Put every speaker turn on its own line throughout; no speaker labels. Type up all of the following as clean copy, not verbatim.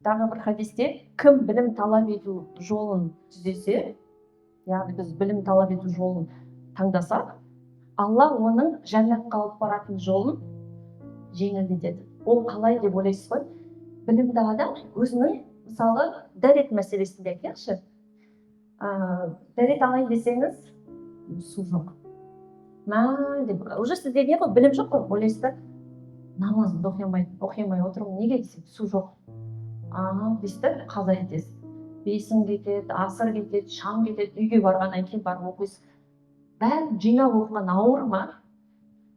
тағы бір хадисте кім білім талап ету жолын түзесе, яғни біз білім талап ету жолын таңдасақ, Алла оның жәннатқа алып баратын жолын жеңілдетеді. Ол қалай деп ойлайсыз ғой? Білімді адам өзінің, мысалы, дәрет мәселесінде айтайықшы. Дәрет алайын десеңіз, су жоқ. Деп, уже сізде не ғой, білім жоқ қой, ойлайсыз да, намазымды оқи алмай отырмын, неге десем, су жоқ. Дейсіз да, қаза етесіз. Бесін кетеді, асыр кетеді, шам кетеді, үйге барғаннан кейін барып оқисыз. Бәрін жинап оқыған ауыр ма?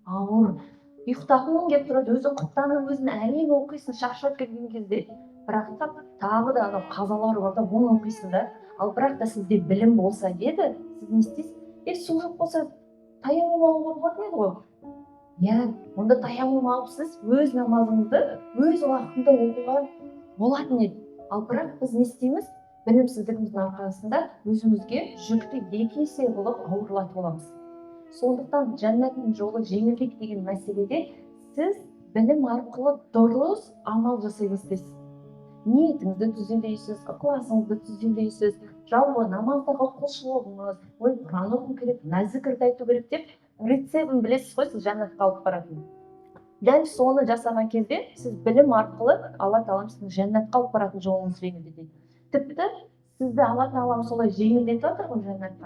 Ауыр. Ұйықтағың келіп тұрады, өзі құптанып, өзін әлем оқисың, шаршап келген кезде. Бірақ тағы да қазалар бар да, оны оқисың да. Ал бірақ та сізде білім болса еді, сіз не істейсіз? Су жоқ болса, таямым алуға болатын еді ғой. Онда таямым алып сіз өз намазыңызды өз уақытында оқуға болатын еді. Ал бірақ біз не істейміз? Білімсіздігіміздің арқасында өзімізге жүкті 2 есе қылып ауырлатып аламыз. Сондықтан жәннаттың жолы жеңілдік деген мәселеде сіз білім арқылы дұрыс амал жасай бастайсыз. Ниетіңізді түзелейсіз, ықыласыңызды түзелейсіз, жалпы намаздағы құлшылығыңыз, Құран оқу керек, зікірді айту керек деп рецептін білесіз ғой, сіз жәннатқа алып баратын. Дәл соны жасаған кезде сіз білім арқылы Алла Тағала сіздің жәннатқа алып баратын жолыңызды жеңілдетеді. Тіпті сізді Алла Тағала солай жеңілдетіп жатыр ғой жәннатқа.